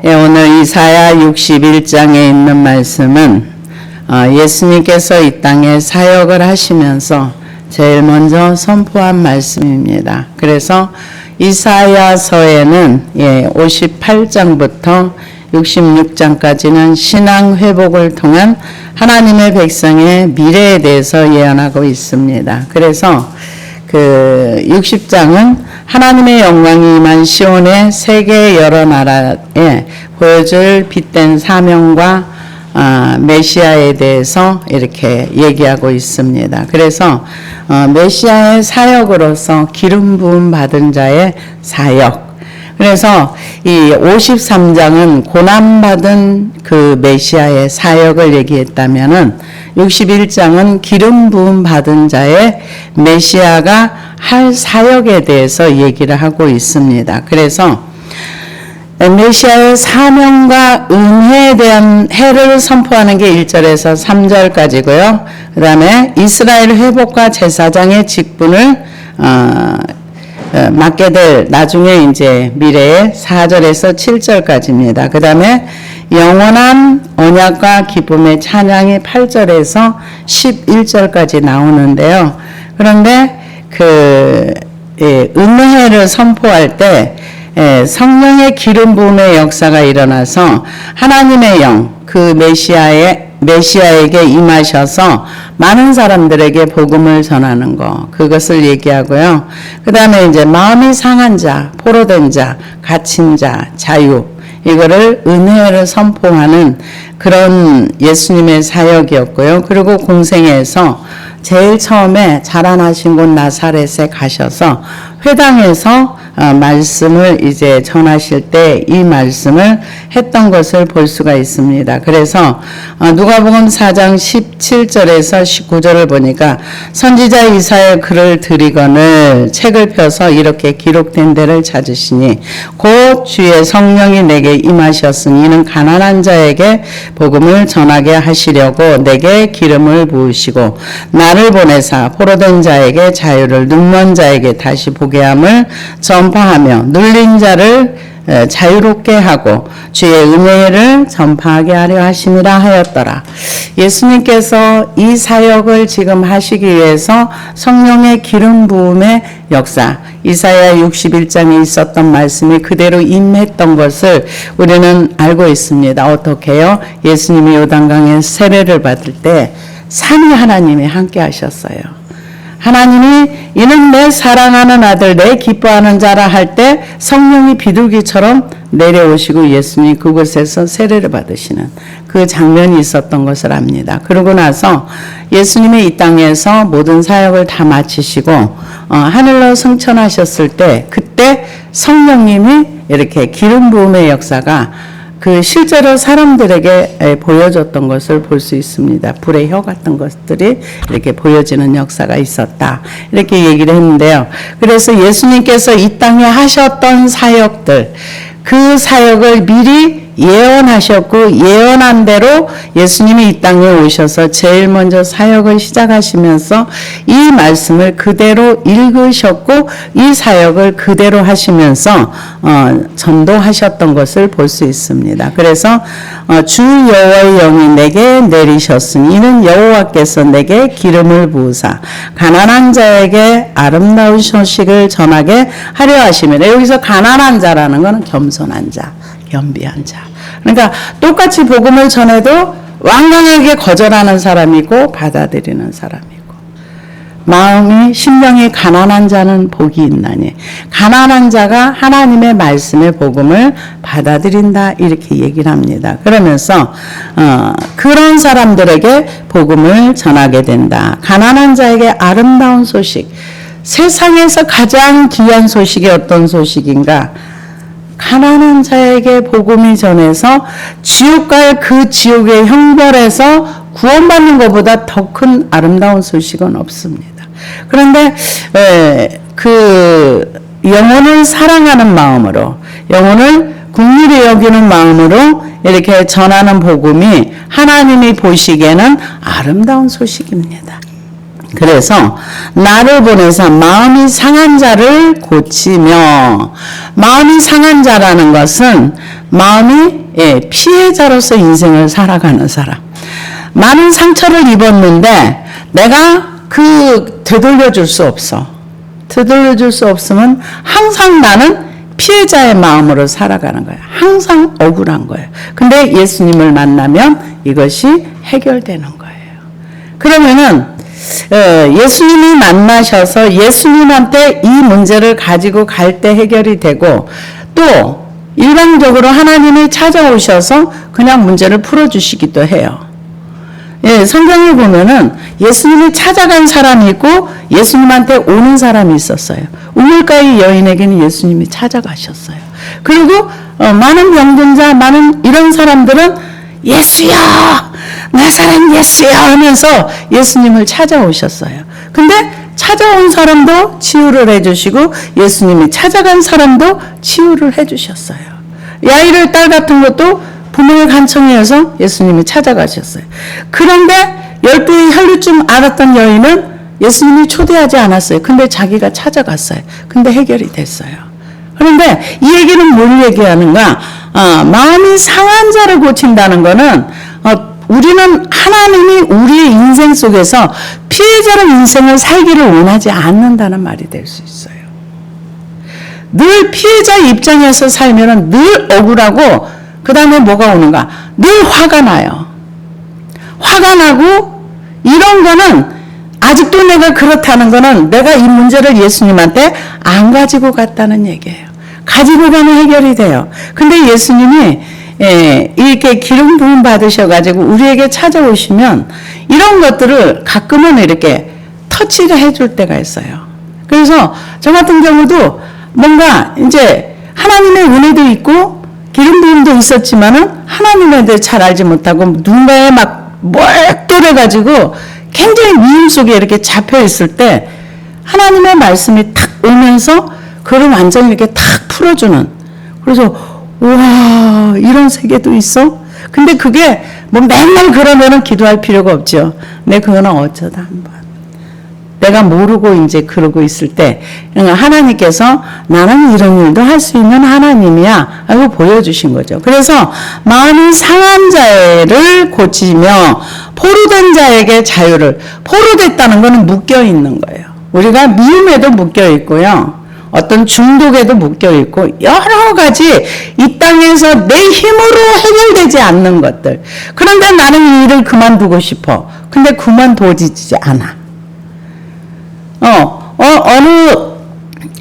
오늘 이사야 61장에 있는 말씀은 예수님께서 이 땅에 사역을 하시면서 제일 먼저 선포한 말씀입니다. 그래서 이사야서에는 58장부터 66장까지는 신앙 회복을 통한 하나님의 백성의 미래에 대해서 예언하고 있습니다. 그래서 그 60장은 하나님의 영광이 임한 시온의 세계 여러 나라에 보여줄 빛된 사명과 메시아에 대해서 이렇게 얘기하고 있습니다. 그래서 메시아의 사역으로서 기름 부음 받은 자의 사역. 그래서 이 53장은 고난받은 그 메시아의 사역을 얘기했다면은 61장은 기름 부음 받은 자의 메시아가 할 사역에 대해서 얘기를 하고 있습니다. 그래서 메시아의 사명과 은혜에 대한 해를 선포하는 게 1절에서 3절까지고요. 그 다음에 이스라엘 회복과 제사장의 직분을 맡게 될 나중에 이제 미래의 4절에서 7절까지입니다. 그 다음에 영원한 언약과 기쁨의 찬양이 8절에서 11절까지 나오는데요. 그런데 은혜를 선포할 때 성령의 기름 부음의 역사가 일어나서 하나님의 영, 그 메시아에게 임하셔서 많은 사람들에게 복음을 전하는 거, 그것을 얘기하고요. 그 다음에 이제 마음이 상한 자, 포로된 자, 갇힌 자, 자유, 이거를 은혜를 선포하는 그런 예수님의 사역이었고요. 그리고 공생에서 제일 처음에 자라나신 곳 나사렛에 가셔서 회당에서 말씀을 이제 전하실 때 이 말씀을 했던 것을 볼 수가 있습니다. 그래서 누가복음 4장 17절에서 19절을 보니까 선지자 이사야 글을 드리거늘 책을 펴서 이렇게 기록된 데를 찾으시니 곧 주의 성령이 내게 임하셨으니 이는 가난한 자에게 복음을 전하게 하시려고 내게 기름을 부으시고 나를 보내사 포로된 자에게 자유를 눈먼 자에게 다시 보게 함을 전파하며 눌린 자를 자유롭게 하고 주의 은혜를 전파하게 하려 하심이라 하였더라. 예수님께서 이 사역을 지금 하시기 위해서 성령의 기름 부음의 역사, 이사야 61장에 있었던 말씀이 그대로 임했던 것을 우리는 알고 있습니다. 어떻게요? 예수님이 요단강에 세례를 받을 때 삼위 하나님이 함께 하셨어요. 하나님이 이는 내 사랑하는 아들, 내 기뻐하는 자라 할 때 성령이 비둘기처럼 내려오시고 예수님이 그곳에서 세례를 받으시는 그 장면이 있었던 것을 압니다. 그러고 나서 예수님이 이 땅에서 모든 사역을 다 마치시고 하늘로 승천하셨을 때 그때 성령님이 이렇게 기름 부음의 역사가 그 실제로 사람들에게 보여줬던 것을 볼 수 있습니다. 불의 혀 같은 것들이 이렇게 보여지는 역사가 있었다. 이렇게 얘기를 했는데요. 그래서 예수님께서 이 땅에 하셨던 사역들, 그 사역을 미리 예언하셨고 예언한 대로 예수님이 이 땅에 오셔서 제일 먼저 사역을 시작하시면서 이 말씀을 그대로 읽으셨고 이 사역을 그대로 하시면서 전도하셨던 것을 볼 수 있습니다. 그래서 주 여호와의 영이 내게 내리셨으니 이는 여호와께서 내게 기름을 부으사 가난한 자에게 아름다운 소식을 전하게 하려 하심이라. 여기서 가난한 자라는 것은 겸손한 자, 겸비한 자. 그러니까 똑같이 복음을 전해도 완강하게 거절하는 사람이고 받아들이는 사람이고, 마음이 심령이 가난한 자는 복이 있나니 가난한 자가 하나님의 말씀의 복음을 받아들인다, 이렇게 얘기를 합니다. 그러면서 그런 사람들에게 복음을 전하게 된다. 가난한 자에게 아름다운 소식, 세상에서 가장 귀한 소식이 어떤 소식인가? 가난한 자에게 복음이 전해서 지옥 갈 그 지옥의 형벌에서 구원받는 것보다 더 큰 아름다운 소식은 없습니다. 그런데 그 영혼을 사랑하는 마음으로, 영혼을 긍휼히 여기는 마음으로 이렇게 전하는 복음이 하나님이 보시기에는 아름다운 소식입니다. 그래서 나를 보내서 마음이 상한 자를 고치며, 마음이 상한 자라는 것은 마음이 피해자로서 인생을 살아가는 사람. 많은 상처를 입었는데 내가 되돌려줄 수 없어. 되돌려줄 수 없으면 항상 나는 피해자의 마음으로 살아가는 거예요. 항상 억울한 거예요. 근데 예수님을 만나면 이것이 해결되는 거예요. 그러면은 예수님이 만나셔서 예수님한테 이 문제를 가지고 갈 때 해결이 되고, 또 일방적으로 하나님이 찾아오셔서 그냥 문제를 풀어주시기도 해요. 성경에 보면은 예수님이 찾아간 사람이 있고 예수님한테 오는 사람이 있었어요. 우물가의 여인에게는 예수님이 찾아가셨어요. 그리고 많은 병든 자, 많은 이런 사람들은 예수여, 나사렛 예수여 하면서 예수님을 찾아오셨어요. 근데 찾아온 사람도 치유를 해주시고 예수님이 찾아간 사람도 치유를 해주셨어요. 야이르 딸 같은 것도 부모의 간청이어서 예수님이 찾아가셨어요. 그런데 12의 혈루증 앓았던 여인은 예수님이 초대하지 않았어요. 근데 자기가 찾아갔어요. 근데 해결이 됐어요. 그런데 이 얘기는 뭘 얘기하는가? 마음이 상한 자를 고친다는 거는 우리는 하나님이 우리의 인생 속에서 피해자로 인생을 살기를 원하지 않는다는 말이 될 수 있어요. 늘 피해자 입장에서 살면 늘 억울하고, 그 다음에 뭐가 오는가? 늘 화가 나요. 화가 나고, 이런 거는 아직도 내가 그렇다는 거는 내가 이 문제를 예수님한테 안 가지고 갔다는 얘기예요. 가지고 가면 해결이 돼요. 근데 예수님이 이렇게 기름 부음 받으셔가지고 우리에게 찾아오시면 이런 것들을 가끔은 이렇게 터치를 해줄 때가 있어요. 그래서 저 같은 경우도 뭔가 이제 하나님의 은혜도 있고 기름 부음도 있었지만은 하나님에 대해 잘 알지 못하고 누군가에 막 몰두해가지고 굉장히 미움 속에 이렇게 잡혀 있을 때 하나님의 말씀이 탁 오면서 그걸 완전히 이렇게 탁 풀어주는. 그래서 와, 이런 세계도 있어? 근데 그게 뭐 맨날 그러면은 기도할 필요가 없죠. 그거는 어쩌다 한번. 내가 모르고 이제 그러고 있을 때 하나님께서 나는 이런 일도 할 수 있는 하나님이야 하고 보여주신 거죠. 그래서 마음이 상한 자를 고치며 포로된 자에게 자유를. 포로됐다는 것은 묶여 있는 거예요. 우리가 미움에도 묶여 있고요. 어떤 중독에도 묶여 있고 여러 가지 이 땅에서 내 힘으로 해결되지 않는 것들. 그런데 나는 이 일을 그만두고 싶어. 근데 그만두지 않아.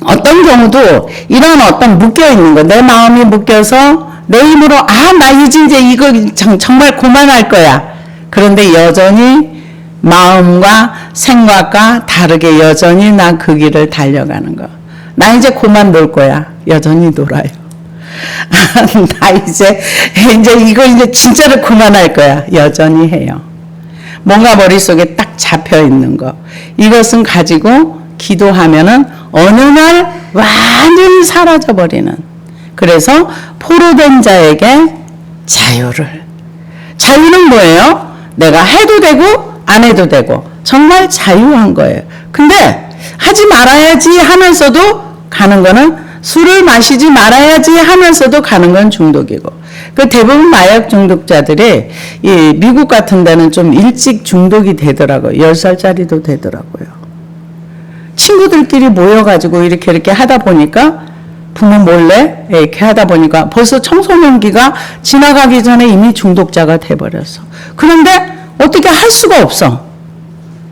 어떤 경우도 이런 어떤 묶여 있는 거, 내 마음이 묶여서 내 힘으로 나 이제 이거 정말 그만할 거야. 그런데 여전히 마음과 생각과 다르게 여전히 나 그 길을 달려가는 거. 나 이제 그만 놀 거야. 여전히 놀아요. 나 이제 이거 이제 진짜로 그만할 거야. 여전히 해요. 뭔가 머릿속에 딱 잡혀 있는 거. 이것은 가지고 기도하면은 어느 날 완전히 사라져 버리는. 그래서 포로된 자에게 자유를. 자유는 뭐예요? 내가 해도 되고 안 해도 되고 정말 자유한 거예요. 근데 하지 말아야지 하면서도 가는 거는, 술을 마시지 말아야지 하면서도 가는 건 중독이고, 그 대부분 마약 중독자들이 이 미국 같은 데는 좀 일찍 중독이 되더라고요. 10살짜리도 되더라고요. 친구들끼리 모여가지고 이렇게 하다 보니까, 부모 몰래 이렇게 하다 보니까 벌써 청소년기가 지나가기 전에 이미 중독자가 돼버렸어. 그런데 어떻게 할 수가 없어.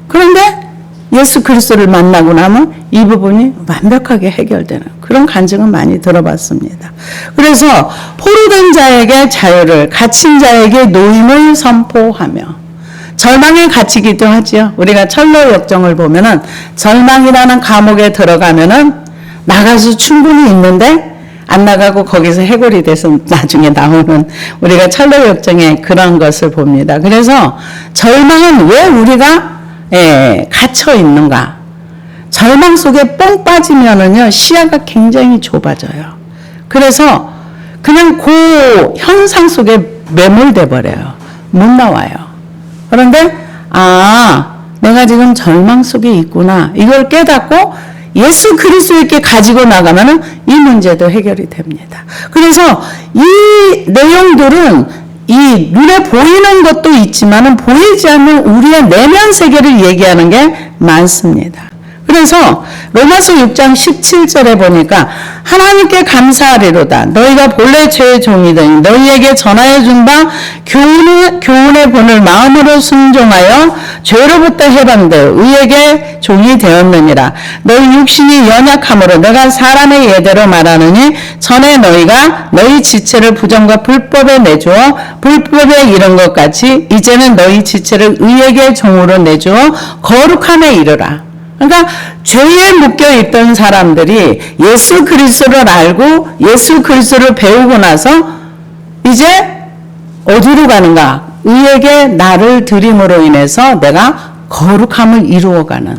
그런데 예수 그리스도를 만나고 나면 이 부분이 완벽하게 해결되는 그런 간증은 많이 들어봤습니다. 그래서 포로된 자에게 자유를, 갇힌 자에게 노임을 선포하며, 절망에 갇히기도 하죠. 우리가 철로 역정을 보면은 절망이라는 감옥에 들어가면은 나갈 수 충분히 있는데 안 나가고 거기서 해골이 돼서 나중에 나오는, 우리가 철로 역정에 그런 것을 봅니다. 그래서 절망은 왜 우리가 갇혀 있는가? 절망 속에 뻥 빠지면은요, 시야가 굉장히 좁아져요. 그래서 그냥 그 현상 속에 매몰돼 버려요. 못 나와요. 그런데 내가 지금 절망 속에 있구나. 이걸 깨닫고 예수 그리스도께 가지고 나가면은 이 문제도 해결이 됩니다. 그래서 이 내용들은 이 눈에 보이는 것도 있지만은 보이지 않는 우리의 내면 세계를 얘기하는 게 많습니다. 그래서 로마서 6장 17절에 보니까 하나님께 감사하리로다. 너희가 본래 죄의 종이더니 너희에게 전하여 준 바 교훈의 본을 마음으로 순종하여 죄로부터 해방되어 의에게 종이 되었느니라. 너희 육신이 연약함으로 내가 사람의 예대로 말하느니 전에 너희가 너희 지체를 부정과 불법에 내주어 불법에 이른 것 같이 이제는 너희 지체를 의에게 종으로 내주어 거룩함에 이르라. 그러니까 죄에 묶여있던 사람들이 예수 그리스도를 알고 예수 그리스도를 배우고 나서 이제 어디로 가는가? 의에게 나를 드림으로 인해서 내가 거룩함을 이루어가는,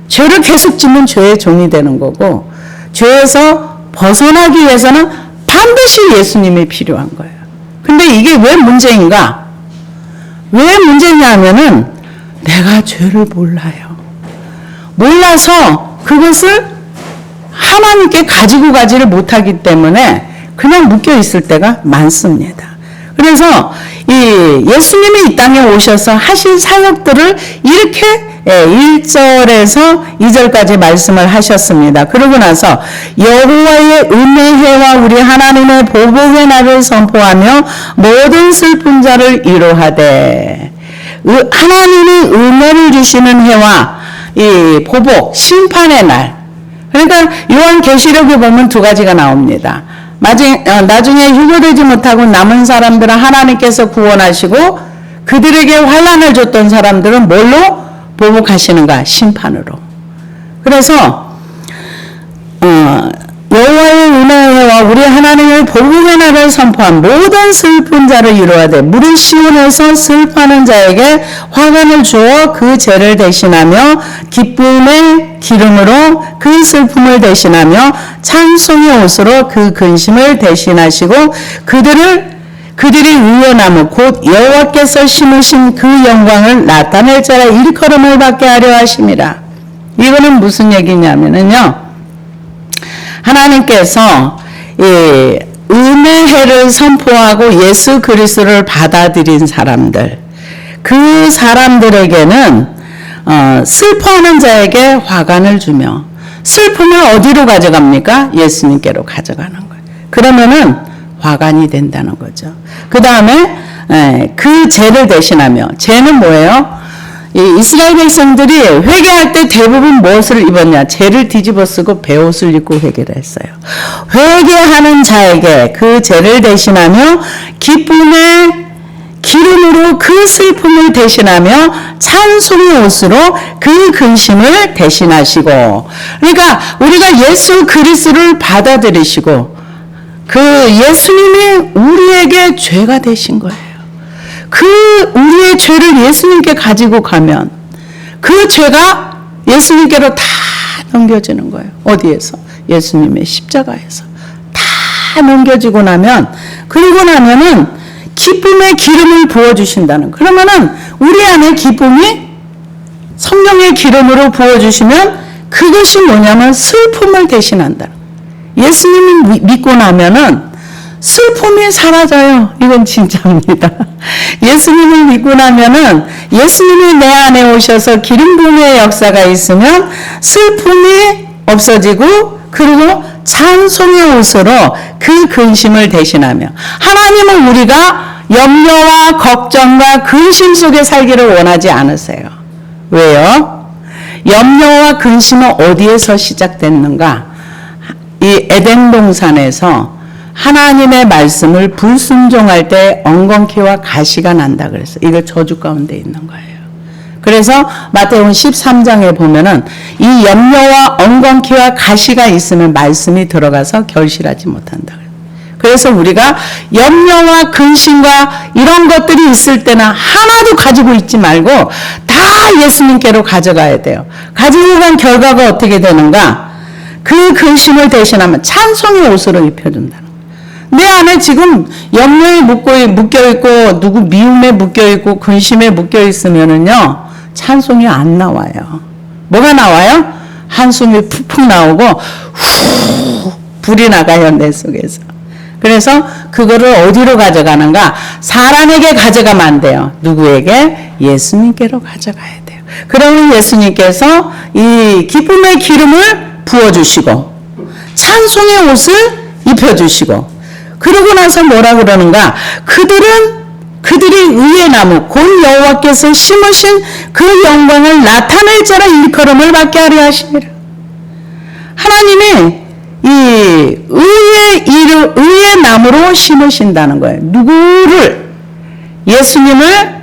죄를 계속 짓는 죄의 종이 되는 거고, 죄에서 벗어나기 위해서는 반드시 예수님이 필요한 거예요. 근데 이게 왜 문제인가? 왜 문제냐면은 내가 죄를 몰라요. 몰라서 그것을 하나님께 가지고 가지를 못하기 때문에 그냥 묶여 있을 때가 많습니다. 그래서 이 예수님이 이 땅에 오셔서 하신 사역들을 이렇게 1절에서 2절까지 말씀을 하셨습니다. 그러고 나서 여호와의 은혜와 우리 하나님의 보복의 날을 선포하며 모든 슬픈 자를 위로하되, 하나님이 은혜를 주시는 해와 이 보복, 심판의 날. 그러니까 요한계시록에 보면 두 가지가 나옵니다. 나중에 휴거되지 못하고 남은 사람들은 하나님께서 구원하시고 그들에게 환난을 줬던 사람들은 뭘로 보복하시는가? 심판으로. 그래서 여호와의 은혜와 우리 하나님의 보복의 날을 선포한 모든 슬픈 자를 위로하되 무릇 시온에서 슬퍼하는 자에게 화관을 주어 그 죄를 대신하며 기쁨의 기름으로 그 슬픔을 대신하며 찬송의 옷으로 그 근심을 대신하시고 그들이 의원나무 곧 여호와께서 심으신 그 영광을 나타낼 자라 일컬음을 받게 하려 하심이라. 이거는 무슨 얘기냐면요, 하나님께서 이 은혜를 선포하고 예수 그리스도를 받아들인 사람들, 그 사람들에게는 슬퍼하는 자에게 화관을 주며, 슬픔을 어디로 가져갑니까? 예수님께로 가져가는 거예요. 그러면은 화관이 된다는 거죠. 그 다음에 그 죄를 대신하며, 죄는 뭐예요? 이 이스라엘 백성들이 회개할 때 대부분 무엇을 입었냐? 죄를 뒤집어 쓰고 베옷을 입고 회개를 했어요. 회개하는 자에게 그 죄를 대신하며 기쁨의 기름으로 그 슬픔을 대신하며 찬송의 옷으로 그 근심을 대신하시고, 그러니까 우리가 예수 그리스도를 받아들이시고 그 예수님이 우리에게 죄가 되신 거예요. 그 우리의 죄를 예수님께 가지고 가면 그 죄가 예수님께로 다 넘겨지는 거예요. 어디에서? 예수님의 십자가에서 다 넘겨지고 나면, 그리고 나면은 기쁨의 기름을 부어주신다는, 그러면은 우리 안에 기쁨이 성령의 기름으로 부어주시면 그것이 뭐냐면 슬픔을 대신한다. 예수님을 믿고 나면은 슬픔이 사라져요. 이건 진짜입니다. 예수님을 믿고 나면은, 예수님이 내 안에 오셔서 기름 부음의 역사가 있으면 슬픔이 없어지고, 그리고 찬송의 옷으로 그 근심을 대신하며, 하나님은 우리가 염려와 걱정과 근심 속에 살기를 원하지 않으세요. 왜요? 염려와 근심은 어디에서 시작됐는가? 이 에덴 동산에서 하나님의 말씀을 불순종할 때 엉겅퀴와 가시가 난다 그랬어요. 이거 저주 가운데 있는 거예요. 그래서 마태복음 13장에 보면은 이 염려와 엉겅퀴와 가시가 있으면 말씀이 들어가서 결실하지 못한다. 그래서 우리가 염려와 근심과 이런 것들이 있을 때는 하나도 가지고 있지 말고 다 예수님께로 가져가야 돼요. 가지고 간 결과가 어떻게 되는가? 그 근심을 대신하면 찬송의 옷으로 입혀준다. 내 안에 지금 염려에 묶여있고, 누구 미움에 묶여있고, 근심에 묶여있으면은요, 찬송이 안 나와요. 뭐가 나와요? 한숨이 푹푹 나오고 후 불이 나가요, 내 속에서. 그래서 그거를 어디로 가져가는가? 사람에게 가져가면 안 돼요. 누구에게? 예수님께로 가져가야 돼요. 그러면 예수님께서 이 기쁨의 기름을 부어주시고 찬송의 옷을 입혀주시고, 그러고 나서 뭐라 그러는가? 그들이 의의 나무 곧 여호와께서 심으신 그 영광을 나타낼 자라 일컬음을 받게 하려 하시니라. 하나님이 이 의의 나무로 심으신다는 거예요. 누구를? 예수님을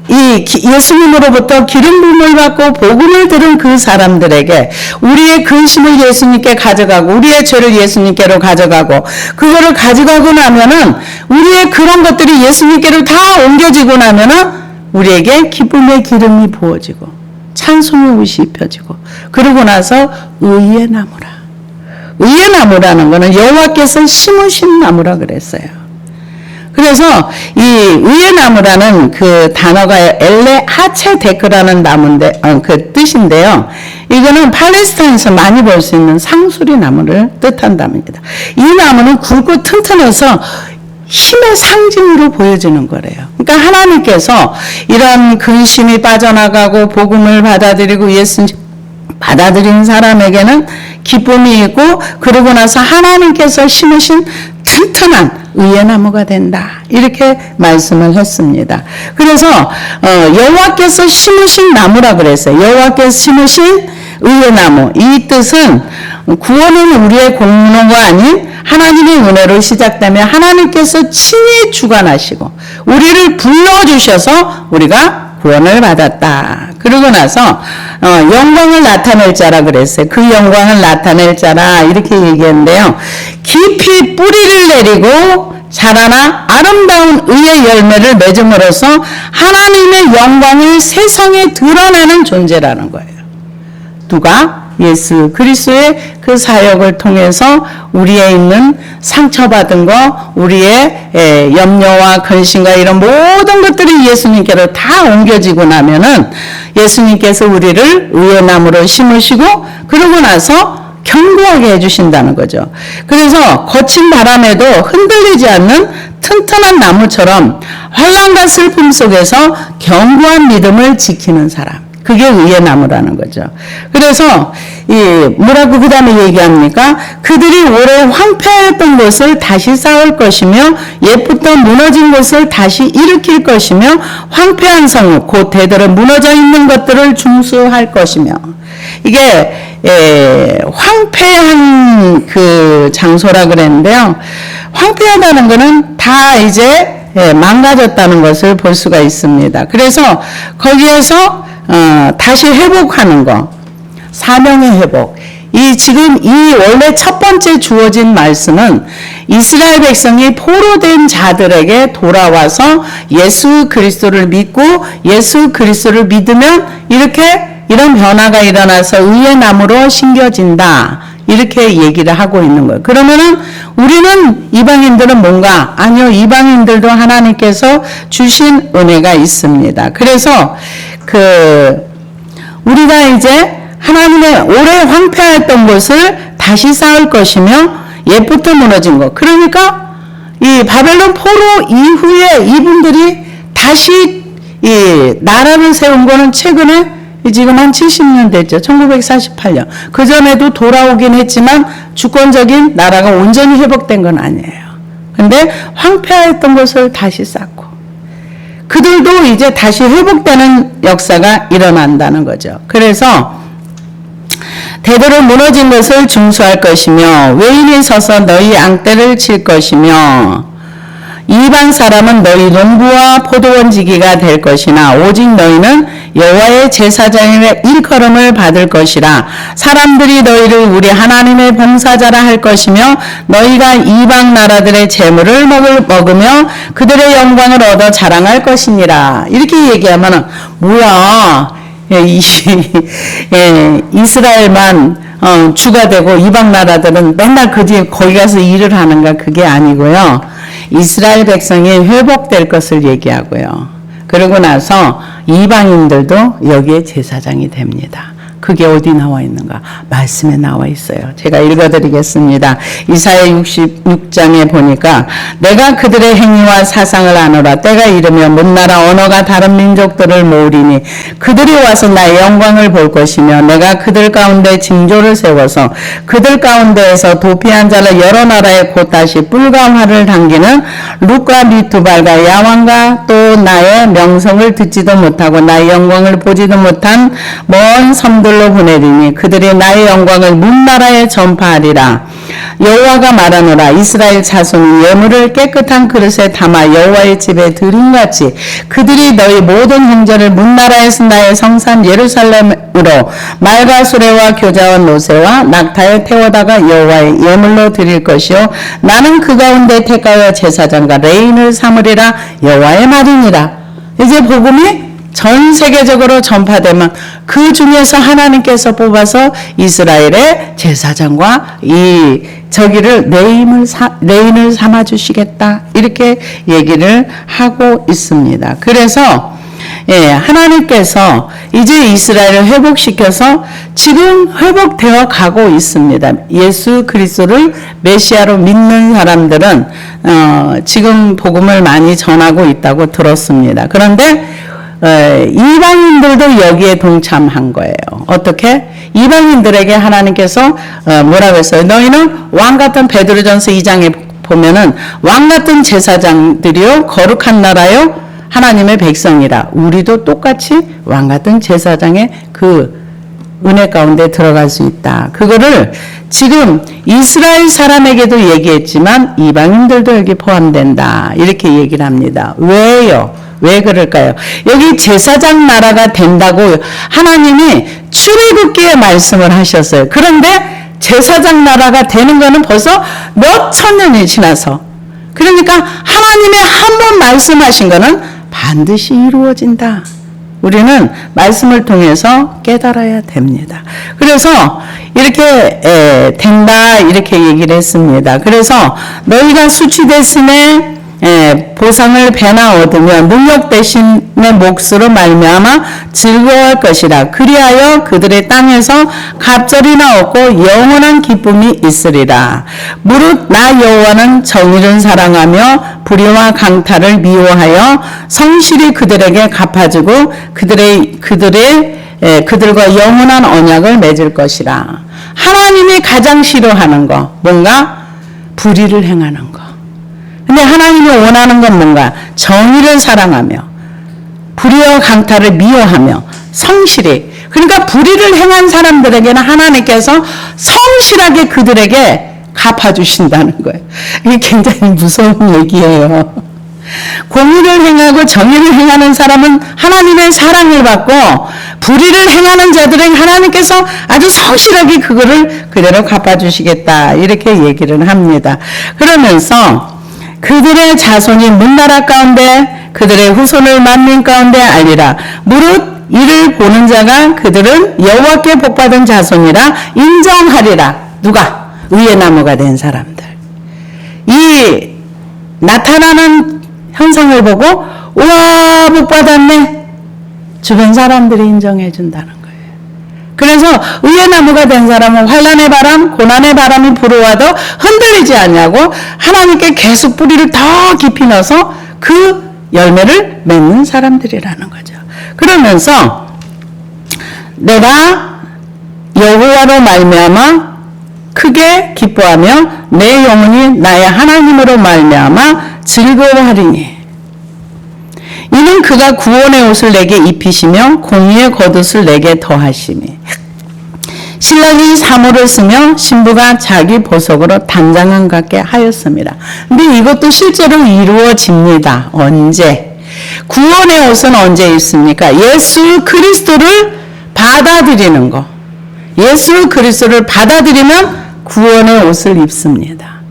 예수님으로부터 기름 부음을 받고 복음을 들은 그 사람들에게 우리의 근심을 예수님께 가져가고 우리의 죄를 예수님께로 가져가고, 그거를 가져가고 나면은 우리의 그런 것들이 예수님께로 다 옮겨지고 나면은 우리에게 기쁨의 기름이 부어지고 찬송의 옷이 입혀지고, 그러고 나서 의의 나무라. 의의 나무라는 것은 여호와께서 심으신 나무라 그랬어요. 그래서 이 의의 나무라는 그 단어가 엘레 하체데크라는 나무인데, 그 뜻인데요. 이거는 팔레스타인에서 많이 볼 수 있는 상수리 나무를 뜻한답니다. 이 나무는 굵고 튼튼해서 힘의 상징으로 보여지는 거래요. 그러니까 하나님께서 이런 근심이 빠져나가고 복음을 받아들이고 예수님 받아들인 사람에게는 기쁨이 있고, 그러고 나서 하나님께서 심으신 튼튼한 의의 나무가 된다, 이렇게 말씀을 했습니다. 그래서 여호와께서 심으신 나무라 그랬어요. 여호와께서 심으신 의의 나무, 이 뜻은 구원은 우리의 공로가 아닌 하나님의 은혜로 시작되며 하나님께서 친히 주관하시고 우리를 불러주셔서 우리가 구원을 받았다. 그러고 나서 영광을 나타낼 자라 그랬어요. 그 영광을 나타낼 자라 이렇게 얘기했는데요. 깊이 뿌리를 내리고 자라나 아름다운 의의 열매를 맺음으로써 하나님의 영광을 세상에 드러내는 존재라는 거예요. 누가? 예수 그리스도의 그 사역을 통해서 우리의 있는 상처받은 거, 우리의 염려와 근심과 이런 모든 것들이 예수님께로 다 옮겨지고 나면은 예수님께서 우리를 의의 나무로 심으시고 그러고 나서 견고하게 해주신다는 거죠. 그래서 거친 바람에도 흔들리지 않는 튼튼한 나무처럼 환난과 슬픔 속에서 견고한 믿음을 지키는 사람, 그게 의의 나무라는 거죠. 그래서 뭐라고 그 다음에 얘기합니까? 그들이 오래 황폐했던 것을 다시 쌓을 것이며 옛부터 무너진 것을 다시 일으킬 것이며 황폐한 성읍 곧 대대로 무너져 있는 것들을 중수할 것이며, 이게 황폐한 그 장소라 그랬는데요. 황폐하다는 것은 다 이제 망가졌다는 것을 볼 수가 있습니다. 그래서 거기에서 다시 회복하는 거, 사명의 회복. 지금 이 원래 첫 번째 주어진 말씀은 이스라엘 백성이 포로된 자들에게 돌아와서 예수 그리스도를 믿고 예수 그리스도를 믿으면 이런 변화가 일어나서 의의 나무로 심겨진다, 이렇게 얘기를 하고 있는 거예요. 그러면은 우리는 이방인들은 뭔가? 아니요, 이방인들도 하나님께서 주신 은혜가 있습니다. 그래서 우리가 이제 하나님의 오래 황폐했던 것을 다시 쌓을 것이며 옛부터 무너진 것. 그러니까 이 바벨론 포로 이후에 이분들이 다시 이 나라를 세운 거는 최근에 지금 한 70년 됐죠. 1948년. 그전에도 돌아오긴 했지만 주권적인 나라가 온전히 회복된 건 아니에요. 근데 황폐했던 것을 다시 쌓고 그들도 이제 다시 회복되는 역사가 일어난다는 거죠. 그래서 대대로 무너진 것을 중수할 것이며 외인이 서서 너희 앙떼를 칠 것이며 이방 사람은 너희 농부와 포도원지기가 될 것이나 오직 너희는 여호와의 제사장의 일컬음을 받을 것이라. 사람들이 너희를 우리 하나님의 봉사자라 할 것이며 너희가 이방 나라들의 재물을 먹으며 그들의 영광을 얻어 자랑할 것이니라. 이렇게 얘기하면 뭐야, 이스라엘만 주가 되고 이방 나라들은 맨날 그 뒤에 거기 가서 일을 하는가? 그게 아니고요. 이스라엘 백성이 회복될 것을 얘기하고요. 그러고 나서 이방인들도 여기에 제사장이 됩니다. 그게 어디 나와 있는가? 말씀에 나와 있어요. 제가 읽어드리겠습니다. 이사야 66장에 보니까 내가 그들의 행위와 사상을 아노라. 때가 이르며 문나라 언어가 다른 민족들을 모으리니 그들이 와서 나의 영광을 볼 것이며 내가 그들 가운데 징조를 세워서 그들 가운데에서 도피한 자를 여러 나라에 곧 다시 뿔과 활을 당기는 룻과 미투발과 야왕과 또 나의 명성을 듣지도 못하고 나의 영광을 보지도 못한 먼 섬들로 보내리니 그들이 나의 영광을 문나라에 전파하리라. 여호와가 말하노라. 이스라엘 자손이 예물을 깨끗한 그릇에 담아 여호와의 집에 드림같이 그들이 너희 모든 행전을 문나라에서 나의 성산 예루살렘으로 말과 수레와 교자와 노새와 낙타에 태워다가 여호와의 예물로 드릴 것이요 나는 그 가운데 택하여 제사장과 레인을 삼으리라. 여호와의 말이니라. 이제 복음이 전 세계적으로 전파되면 그 중에서 하나님께서 뽑아서 이스라엘의 제사장과 이 저기를 레인을 삼아 주시겠다 이렇게 얘기를 하고 있습니다. 그래서 하나님께서 이제 이스라엘을 회복시켜서 지금 회복되어 가고 있습니다. 예수 그리스도를 메시아로 믿는 사람들은 지금 복음을 많이 전하고 있다고 들었습니다. 그런데 이방인들도 여기에 동참한 거예요. 어떻게? 이방인들에게 하나님께서 뭐라고 했어요? 너희는 왕같은 베드로전서 2장에 보면은 왕같은 제사장들이요 거룩한 나라요 하나님의 백성이라. 우리도 똑같이 왕같은 제사장의 그 은혜 가운데 들어갈 수 있다. 그거를 지금 이스라엘 사람에게도 얘기했지만 이방인들도 여기 포함된다. 이렇게 얘기를 합니다. 왜요? 왜 그럴까요? 여기 제사장 나라가 된다고 하나님이 출애굽기에 말씀을 하셨어요. 그런데 제사장 나라가 되는 거는 벌써 몇 천 년이 지나서. 그러니까 하나님의 한 번 말씀하신 거는 반드시 이루어진다. 우리는 말씀을 통해서 깨달아야 됩니다. 그래서 이렇게 된다 이렇게 얘기를 했습니다. 그래서 너희가 수치됐으니 보상을 배나 얻으며 능력 대신의 몫으로 말미암아 즐거워할 것이라. 그리하여 그들의 땅에서 갑절이나 얻고 영원한 기쁨이 있으리라. 무릇 나 여호와는 정의를 사랑하며 불의와 강탈을 미워하여 성실히 그들에게 갚아주고 그들과 영원한 언약을 맺을 것이라. 하나님이 가장 싫어하는 거 뭔가? 불의를 행하는 거. 근데 하나님이 원하는 건 뭔가? 정의를 사랑하며 불의와 강탈을 미워하며 성실히. 그러니까 불의를 행한 사람들에게는 하나님께서 성실하게 그들에게 갚아주신다는 거예요. 이게 굉장히 무서운 얘기예요. 공의를 행하고 정의를 행하는 사람은 하나님의 사랑을 받고 불의를 행하는 자들에게 하나님께서 아주 성실하게 그거를 그대로 갚아주시겠다 이렇게 얘기를 합니다. 그러면서 그들의 자손이 문나라 가운데 그들의 후손을 만민 가운데 알리라. 무릇 이를 보는 자가 그들은 여호와께 복받은 자손이라 인정하리라. 누가? 의의 나무가 된 사람들. 이 나타나는 현상을 보고 우와 복받았네. 주변 사람들이 인정해 준다는 거예요. 그래서 의의 나무가 된 사람은 환난의 바람, 고난의 바람이 불어와도 흔들리지 않냐고 하나님께 계속 뿌리를 더 깊이 넣어서 그 열매를 맺는 사람들이라는 거죠. 그러면서 내가 여호와로 말미암아 크게 기뻐하며 내 영혼이 나의 하나님으로 말미암아 즐거워하리니 이는 그가 구원의 옷을 내게 입히시며 공의의 겉옷을 내게 더하시니 신랑이 사모를 쓰며 신부가 자기 보석으로 단장을 갖게 하였습니다. 근데 이것도 실제로 이루어집니다. 언제? 구원의 옷은 언제 입습니까? 예수 그리스도를 받아들이는 거. 예수 그리스도를 받아들이면 구원의 옷을 입습니다.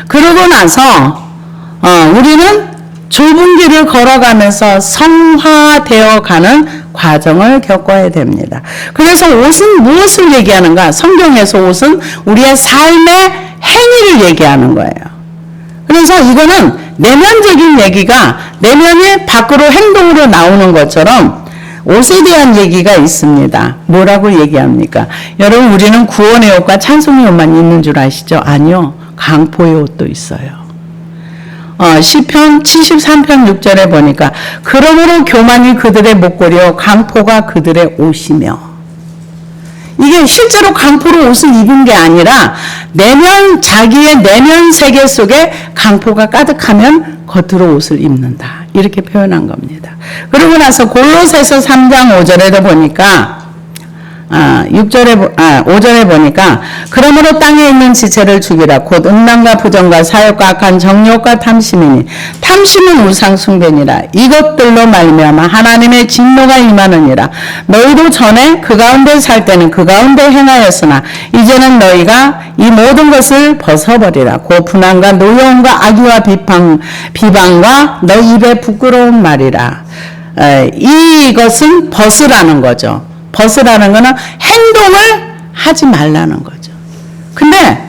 그러고 나서 우리는 좁은 길을 걸어가면서 성화되어 가는 과정을 겪어야 됩니다. 그래서 옷은 무엇을 얘기하는가? 성경에서 옷은 우리의 삶의 행위를 얘기하는 거예요. 그래서 이거는 내면적인 얘기가 내면이 밖으로 행동으로 나오는 것처럼 옷에 대한 얘기가 있습니다. 뭐라고 얘기합니까? 여러분, 우리는 구원의 옷과 찬송의 옷만 있는 줄 아시죠? 아니요. 강포의 옷도 있어요. 시편 73편 6절에 보니까 그러므로 교만이 그들의 목걸이요 강포가 그들의 옷이며, 이게 실제로 강포로 옷을 입은 게 아니라 자기의 내면 세계 속에 강포가 가득하면 겉으로 옷을 입는다, 이렇게 표현한 겁니다. 그러고 나서 골로새서 3장 5절에도 보니까 5절에 보니까 그러므로 땅에 있는 지체를 죽이라. 곧 음란과 부정과 사욕과 악한 정욕과 탐심이니 탐심은 우상 숭배니라. 이것들로 말미암아 하나님의 진노가 임하느니라. 너희도 전에 그 가운데 살 때는 그 가운데 행하였으나 이제는 너희가 이 모든 것을 벗어버리라. 곧 분한과 노여움과 악의와 비방과 너 입에 부끄러운 말이라. 이것은 벗으라는 거죠. 벗으라는 거는 행동을 하지 말라는 거죠. 근데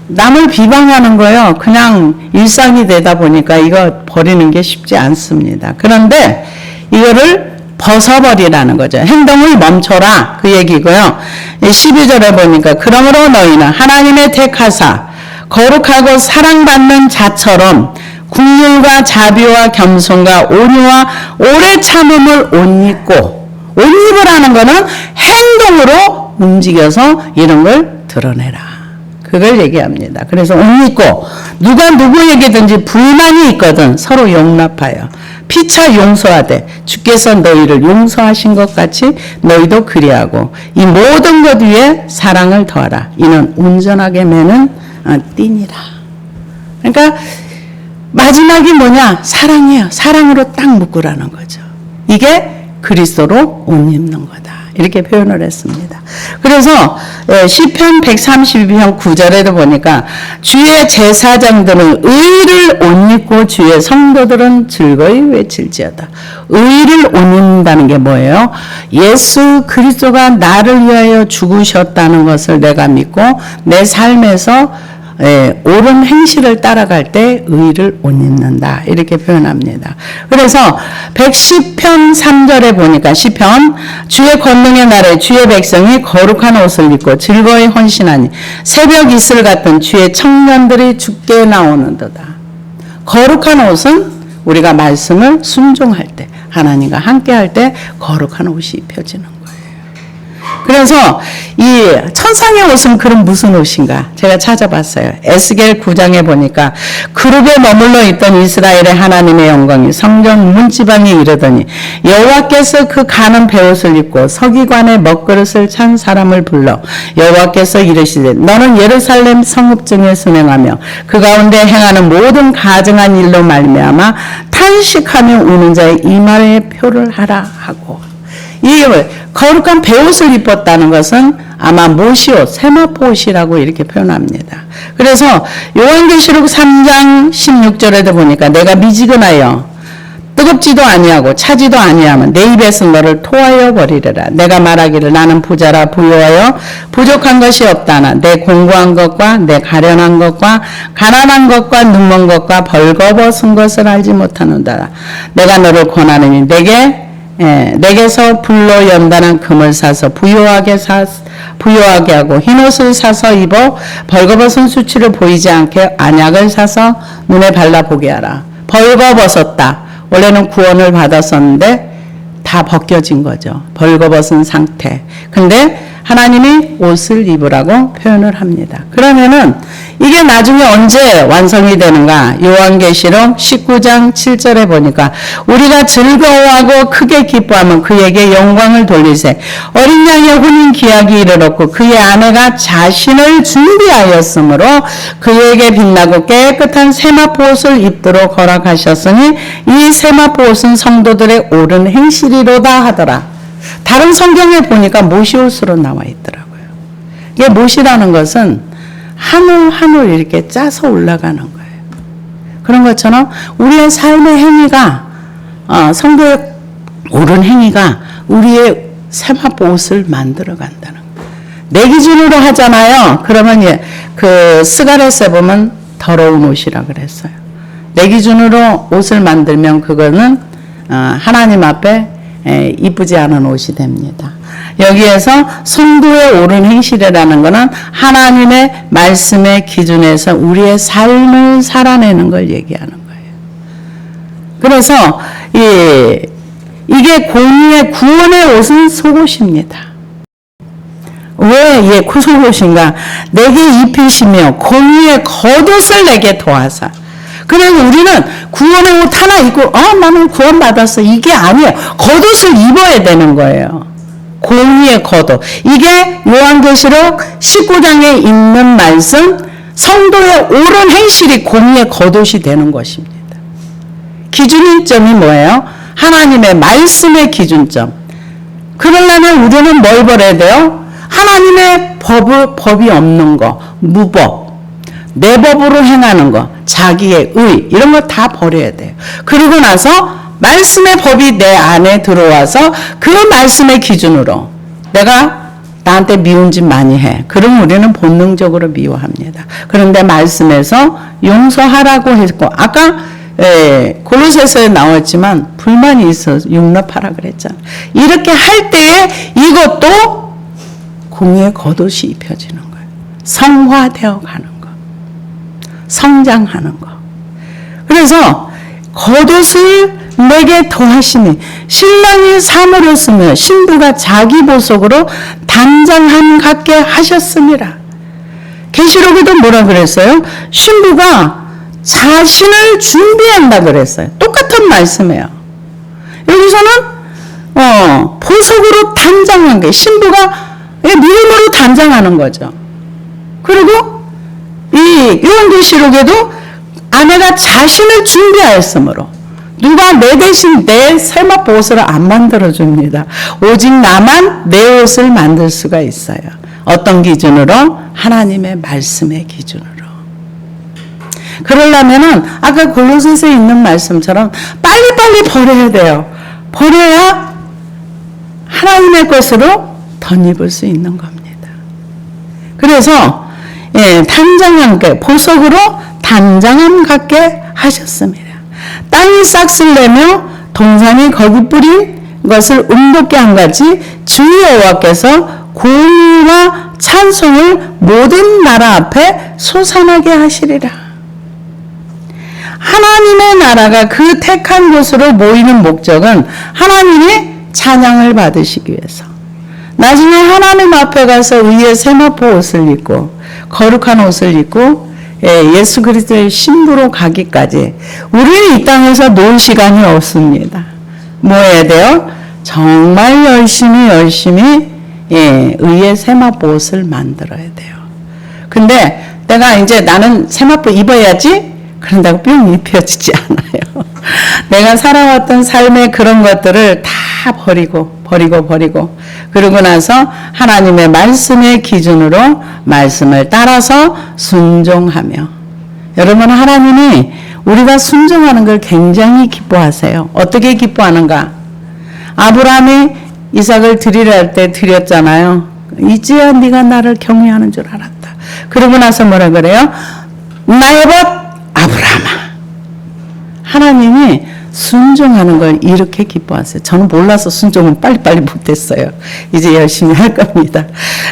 남을 비방하는 거요, 그냥 일상이 되다 보니까 이거 버리는 게 쉽지 않습니다. 그런데 이거를 벗어버리라는 거죠. 행동을 멈춰라, 그 얘기고요. 12절에 보니까 그러므로 너희는 하나님의 택하사 거룩하고 사랑받는 자처럼 긍휼과 자비와 겸손과 온유와 오래 참음을 옷 입고, 옷 입으라는 거는 행동으로 움직여서 이런 걸 드러내라, 그걸 얘기합니다. 그래서 옷 입고 누가 누구에게든지 불만이 있거든 서로 용납하여 피차 용서하되 주께서 너희를 용서하신 것 같이 너희도 그리하고 이 모든 것 위에 사랑을 더하라. 이는 온전하게 매는 띠니라. 그러니까 마지막이 뭐냐? 사랑이에요. 사랑으로 딱 묶으라는 거죠. 이게 그리스도로 옷 입는 거다, 이렇게 표현을 했습니다. 그래서 시편 132편 9절에도 보니까 주의 제사장들은 의를 옷 입고 주의 성도들은 즐거이 외칠지어다. 의를 옷 입는다는 게 뭐예요? 예수 그리스도가 나를 위하여 죽으셨다는 것을 내가 믿고 내 삶에서 옳은 행실을 따라갈 때 의를 옷 입는다, 이렇게 표현합니다. 그래서 110편 3절에 보니까 시편 주의 권능의 날에 주의 백성이 거룩한 옷을 입고 즐거이 헌신하니 새벽 이슬 같은 주의 청년들이 죽게 나오는도다. 거룩한 옷은 우리가 말씀을 순종할 때, 하나님과 함께 할 때 거룩한 옷이 입혀지는 거예요. 그래서 이 천상의 옷은 그럼 무슨 옷인가? 제가 찾아봤어요. 에스겔 9장에 보니까 그룹에 머물러 있던 이스라엘의 하나님의 영광이 성전 문지방에 이르더니 여호와께서 그 가는 베옷을 입고 서기관의 먹그릇을 찬 사람을 불러 여호와께서 이르시되 너는 예루살렘 성읍 중에 순행하며 그 가운데 행하는 모든 가증한 일로 말미암아 탄식하며 우는 자의 이마에 표를 하라 하고, 이 거룩한 베옷을 입었다는 것은 아마 모시옷, 세마포 옷이라고 이렇게 표현합니다. 그래서 요한계시록 3장 16절에도 보니까 내가 미지근하여 뜨겁지도 아니하고 차지도 아니하면 내 입에서 너를 토하여 버리리라. 내가 말하기를 나는 부자라 부유하여 부족한 것이 없다나 내 공고한 것과 내 가련한 것과 가난한 것과 눈먼 것과 벌거벗은 것을 알지 못하는다. 내가 너를 권하느니 내게서 불로 연단한 금을 사서 부유하게 하고 흰옷을 사서 입어 벌거벗은 수치를 보이지 않게 안약을 사서 눈에 발라보게 하라. 벌거벗었다. 원래는 구원을 받았었는데 다 벗겨진 거죠. 벌거벗은 상태. 근데 하나님이 옷을 입으라고 표현을 합니다. 그러면은 이게 나중에 언제 완성이 되는가? 요한계시록 19장 7절에 보니까 우리가 즐거워하고 크게 기뻐하면 그에게 영광을 돌리세. 어린 양의 혼인 기약이 이르렀고 그의 아내가 자신을 준비하였으므로 그에게 빛나고 깨끗한 세마포 옷을 입도록 허락하셨으니 이 세마포 옷은 성도들의 옳은 행실이로다 하더라. 다른 성경에 보니까 모시옷으로 나와 있더라고요. 이게 못이라는 것은 한 올 이렇게 짜서 올라가는 거예요. 그런 것처럼 우리의 삶의 행위가, 성도의 옳은 행위가 우리의 세마포 옷을 만들어 간다는 거예요. 내 기준으로 하잖아요. 그러면 그 스가랴서에 보면 더러운 옷이라 그랬어요. 내 기준으로 옷을 만들면 그거는 하나님 앞에 이쁘지 않은 옷이 됩니다. 여기에서 성도의 옳은 행실이라는 것은 하나님의 말씀의 기준에서 우리의 삶을 살아내는 걸 얘기하는 거예요. 그래서 이게 공의의 구원의 옷은 속옷입니다. 왜 속옷인가? 내게 입히시며 공의의 겉옷을 내게 도하사. 그래서 우리는 구원의 옷 하나 입고 나는 구원받았어. 이게 아니에요. 겉옷을 입어야 되는 거예요. 공의의 겉옷. 이게 요한계시록 19장에 있는 말씀, 성도의 옳은 행실이 공의의 겉옷이 되는 것입니다. 기준점이 뭐예요? 하나님의 말씀의 기준점. 그러려면 우리는 뭘 버려야 돼요? 하나님의 법이 없는 거, 무법, 내 법으로 행하는 거, 자기의 의, 이런 거 다 버려야 돼요. 그러고 나서 말씀의 법이 내 안에 들어와서 그 말씀의 기준으로 내가 나한테 미운 짓 많이 해. 그럼 우리는 본능적으로 미워합니다. 그런데 말씀에서 용서하라고 했고, 아까 골로새서에 나왔지만 불만이 있어 용납하라 그랬잖아. 이렇게 할 때에 이것도 공의의 겉옷이 입혀지는 거예요. 성화되어 가는 거. 성장하는 거. 그래서 겉옷을 내게 더하시니 신랑이 사물었으며 신부가 자기 보석으로 단장함 같게 하셨음이라. 계시록에도 뭐라 그랬어요? 신부가 자신을 준비한다 그랬어요. 똑같은 말씀이에요. 여기서는 보석으로 단장한 게 신부가 믿음으로 단장하는 거죠. 그리고 이 요한계시록에도 아내가 자신을 준비하였으므로 누가 내 대신 내 세마포 옷을 안 만들어줍니다. 오직 나만 내 옷을 만들 수가 있어요. 어떤 기준으로? 하나님의 말씀의 기준으로. 그러려면은 아까 골로새서에 있는 말씀처럼 빨리빨리 버려야 돼요. 버려야 하나님의 것으로 덧입을 수 있는 겁니다. 그래서 단장함 같게 보석으로 단장함 같게 하셨습니다. 땅이 싹쓸 내며 동산이 거기 뿌린 것을 음돋게 한 같이 주 여호와께서 공의와 찬송을 모든 나라 앞에 솟아나게 하시리라. 하나님의 나라가 그 택한 곳으로 모이는 목적은 하나님의 찬양을 받으시기 위해서. 나중에 하나님 앞에 가서 의의 세마포 옷을 입고 거룩한 옷을 입고 예수 그리스도의 신부로 가기까지 우리는 이 땅에서 놀 시간이 없습니다. 뭐 해야 돼요? 정말 열심히 의의 세마포 옷을 만들어야 돼요. 근데 내가 이제 나는 세마포 입어야지 그런다고 뿅 입혀지지 않아요. 내가 살아왔던 삶의 그런 것들을 다 버리고 그러고 나서 하나님의 말씀의 기준으로 말씀을 따라서 순종하며. 여러분, 하나님이 우리가 순종하는 걸 굉장히 기뻐하세요. 어떻게 기뻐하는가? 아브라함이 이삭을 드리려 할 때 드렸잖아요. 이제야 네가 나를 경외하는 줄 알았다. 그러고 나서 뭐라 그래요? 나의 법 아브라함아. 하나님이 순종하는 걸 이렇게 기뻐하세요. 저는 몰라서 순종을 빨리빨리 못했어요. 이제 열심히 할 겁니다.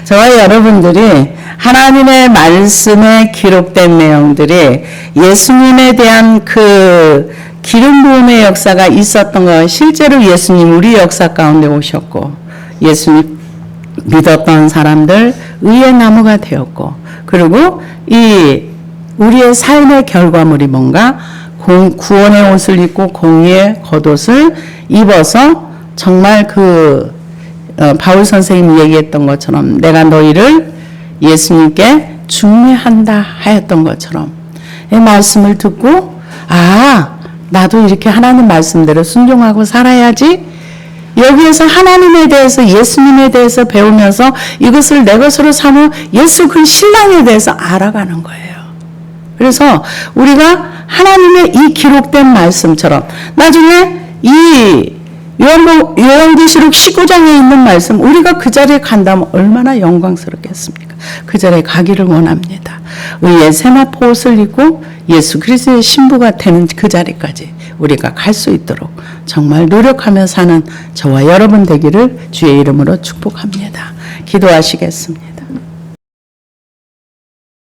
저와 여러분들이 하나님의 말씀에 기록된 내용들이 예수님에 대한 그 기름 부음의 역사가 있었던 건 실제로 예수님 우리 역사 가운데 오셨고 예수님 믿었던 사람들 의의 나무가 되었고 그리고 이 우리의 삶의 결과물이 뭔가 구원의 옷을 입고 공의의 겉옷을 입어서 정말 바울 선생님이 얘기했던 것처럼 내가 너희를 예수님께 중매한다 하였던 것처럼 이 말씀을 듣고 나도 이렇게 하나님 말씀대로 순종하고 살아야지. 여기에서 하나님에 대해서 예수님에 대해서 배우면서 이것을 내 것으로 삼아 예수 그 신랑에 대해서 알아가는 거예요. 그래서 우리가 하나님의 이 기록된 말씀처럼 나중에 이 요한계시록 19장에 있는 말씀 우리가 그 자리에 간다면 얼마나 영광스럽겠습니까? 그 자리에 가기를 원합니다. 의의 세마포 옷을 입고 예수 그리스도의 신부가 되는 그 자리까지 우리가 갈 수 있도록 정말 노력하며 사는 저와 여러분 되기를 주의 이름으로 축복합니다. 기도하시겠습니다.